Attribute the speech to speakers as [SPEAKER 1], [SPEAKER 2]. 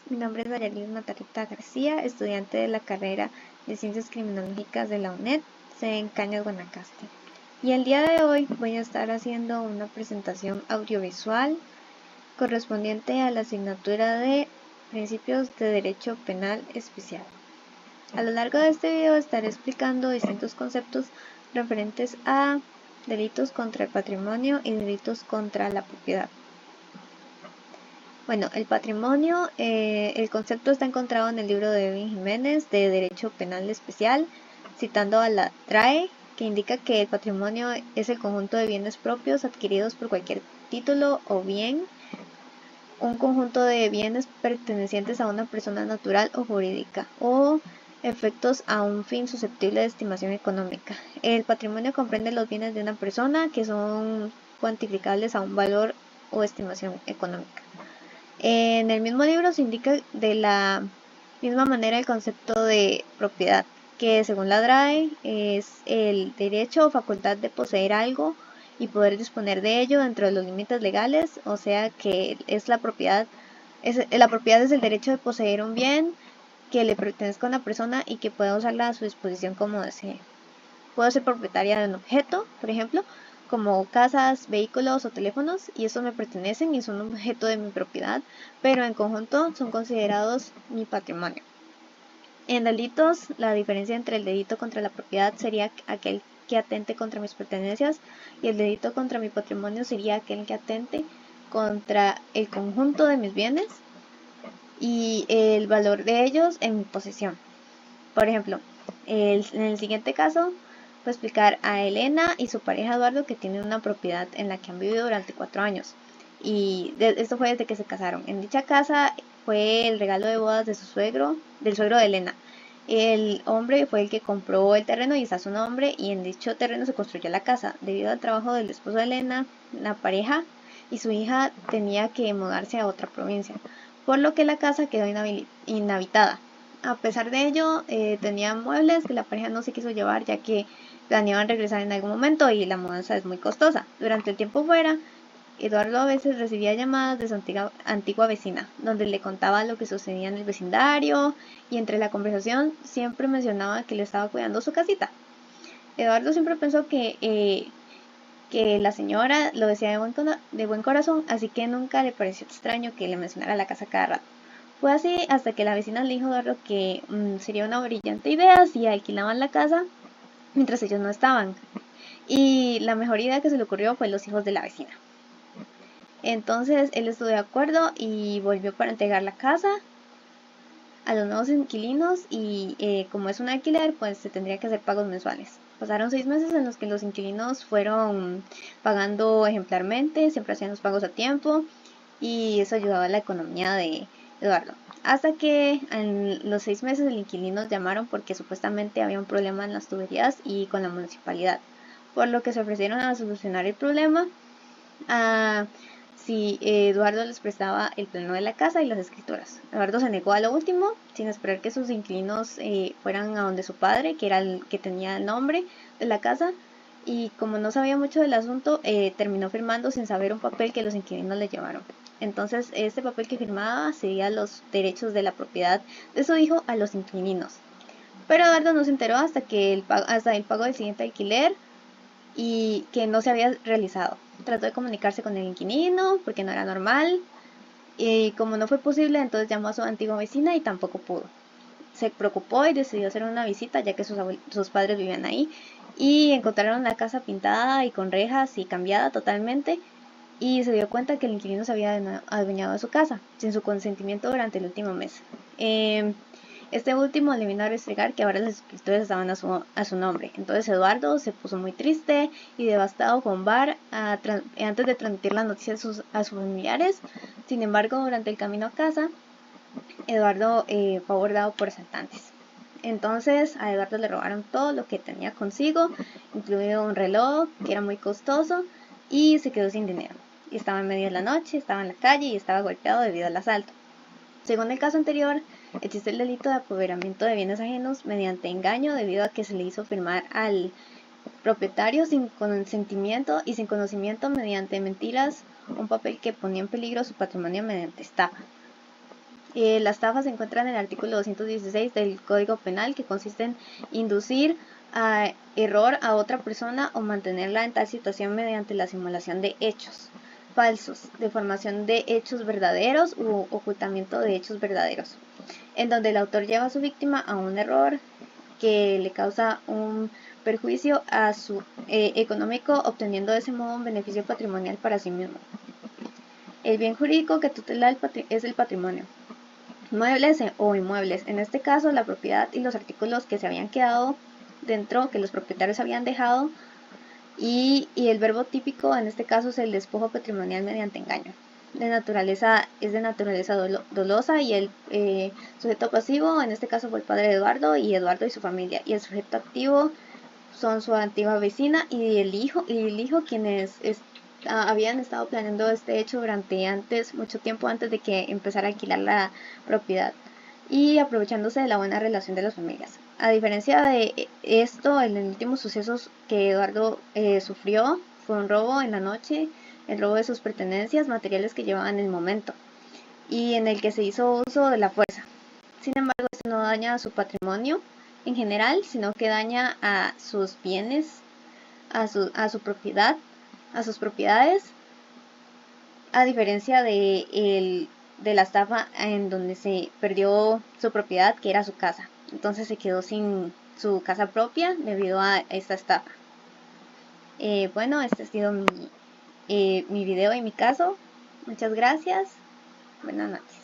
[SPEAKER 1] Mi nombre es Dayalina Natarita García, estudiante de la carrera de Ciencias Criminológicas de la UNED, sede en Cañas, Guanacaste. Y el día de hoy voy a estar haciendo una presentación audiovisual correspondiente a la asignatura de Principios de Derecho Penal Especial. A lo largo de este video estaré explicando distintos conceptos referentes a delitos contra el patrimonio y delitos contra la propiedad. Bueno, el patrimonio, el concepto está encontrado en el libro de Edwin Jiménez de Derecho Penal Especial, citando a la DRAE, que indica que el patrimonio es el conjunto de bienes propios adquiridos por cualquier título o bien, un conjunto de bienes pertenecientes a una persona natural o jurídica, o efectos a un fin susceptible de estimación económica. El patrimonio comprende los bienes de una persona que son cuantificables a un valor o estimación económica. En el mismo libro se indica de la misma manera el concepto de propiedad, que según la DRAE es el derecho o facultad de poseer algo y poder disponer de ello dentro de los límites legales, o sea que es la propiedad es el derecho de poseer un bien que le pertenezca a una persona y que pueda usarla a su disposición como desee. Puedo ser propietaria de un objeto, por ejemplo, como casas, vehículos o teléfonos, y estos me pertenecen y son objeto de mi propiedad, pero en conjunto son considerados mi patrimonio. En delitos, la diferencia entre el delito contra la propiedad sería aquel que atente contra mis pertenencias y el delito contra mi patrimonio sería aquel que atente contra el conjunto de mis bienes y el valor de ellos en mi posesión. Por ejemplo, en el siguiente caso, voy a explicar a Elena y su pareja Eduardo que tienen una propiedad en la que han vivido durante 4 años. Y esto fue desde que se casaron. En dicha casa fue el regalo de bodas de su suegro, del suegro de Elena. El hombre fue el que compró el terreno y está a su nombre, y en dicho terreno se construyó la casa. Debido al trabajo del esposo de Elena, la pareja y su hija tenía que mudarse a otra provincia, por lo que la casa quedó inhabitada. A pesar de ello, tenía muebles que la pareja no se quiso llevar, ya que planeaban regresar en algún momento y la mudanza es muy costosa. Durante el tiempo fuera, Eduardo a veces recibía llamadas de su antigua vecina, donde le contaba lo que sucedía en el vecindario, y entre la conversación siempre mencionaba que le estaba cuidando su casita. Eduardo siempre pensó que la señora lo decía de buen corazón, así que nunca le pareció extraño que le mencionara la casa cada rato. Fue así hasta que la vecina le dijo a Eduardo que sería una brillante idea si alquilaban la casa mientras ellos no estaban. Y la mejor idea que se le ocurrió fue los hijos de la vecina. Entonces él estuvo de acuerdo y volvió para entregar la casa a los nuevos inquilinos, y como es un alquiler, pues se tendría que hacer pagos mensuales. Pasaron 6 meses en los que los inquilinos fueron pagando ejemplarmente, siempre hacían los pagos a tiempo, y eso ayudaba a la economía de Eduardo. Hasta que en los 6 meses el inquilino llamaron porque supuestamente había un problema en las tuberías y con la municipalidad, por lo que se ofrecieron a solucionar el problema si Eduardo les prestaba el plano de la casa y las escrituras. Eduardo se negó a lo último, sin esperar que sus inquilinos fueran a donde su padre, que era el que tenía el nombre de la casa, y como no sabía mucho del asunto, terminó firmando sin saber un papel que los inquilinos le llevaron. Entonces, este papel que firmaba cedía los derechos de la propiedad de su hijo a los inquilinos. Pero Eduardo no se enteró hasta el pago del siguiente alquiler, y que no se había realizado. Trató de comunicarse con el inquilino porque no era normal, y como no fue posible, entonces llamó a su antigua vecina y tampoco pudo. Se preocupó y decidió hacer una visita, ya que sus padres vivían ahí, y encontraron la casa pintada y con rejas y cambiada totalmente, y se dio cuenta que el inquilino se había adueñado de su casa sin su consentimiento durante el último mes. Este último le vino a restregar que ahora las escrituras estaban a su nombre. Entonces Eduardo se puso muy triste y devastado con Bar antes de transmitir la noticia a sus familiares. Sin embargo, durante el camino a casa, Eduardo fue abordado por asaltantes. Entonces a Eduardo le robaron todo lo que tenía consigo, incluido un reloj que era muy costoso, y se quedó sin dinero. Y estaba en medio de la noche, estaba en la calle y estaba golpeado debido al asalto. Según el caso anterior, existe el delito de apoderamiento de bienes ajenos mediante engaño, debido a que se le hizo firmar al propietario sin consentimiento y sin conocimiento mediante mentiras un papel que ponía en peligro su patrimonio mediante estafa. La estafa se encuentra en el artículo 216 del Código Penal, que consiste en inducir a error a otra persona o mantenerla en tal situación mediante la simulación de hechos falsos, deformación de hechos verdaderos u ocultamiento de hechos verdaderos, en donde el autor lleva a su víctima a un error que le causa un perjuicio a su económico, obteniendo de ese modo un beneficio patrimonial para sí mismo. El bien jurídico que tutela es el patrimonio, muebles o inmuebles, en este caso la propiedad y los artículos que se habían quedado dentro, que los propietarios habían dejado, y el verbo típico en este caso es el despojo patrimonial mediante engaño. Es de naturaleza dolosa, y el sujeto pasivo en este caso fue el padre de Eduardo y su familia, y el sujeto activo son su antigua vecina y el hijo quienes habían estado planeando este hecho durante mucho tiempo antes de que empezara a alquilar la propiedad, y aprovechándose de la buena relación de las familias. A diferencia de esto, el último suceso que Eduardo sufrió fue un robo en la noche, el robo de sus pertenencias materiales que llevaban en el momento, y en el que se hizo uso de la fuerza. Sin embargo, esto no daña a su patrimonio en general, sino que daña a sus bienes, a su propiedad, a sus propiedades, a diferencia de la estafa en donde se perdió su propiedad, que era su casa. Entonces se quedó sin su casa propia debido a esta estafa. Bueno, este ha sido mi video y mi caso. Muchas gracias. Buenas noches.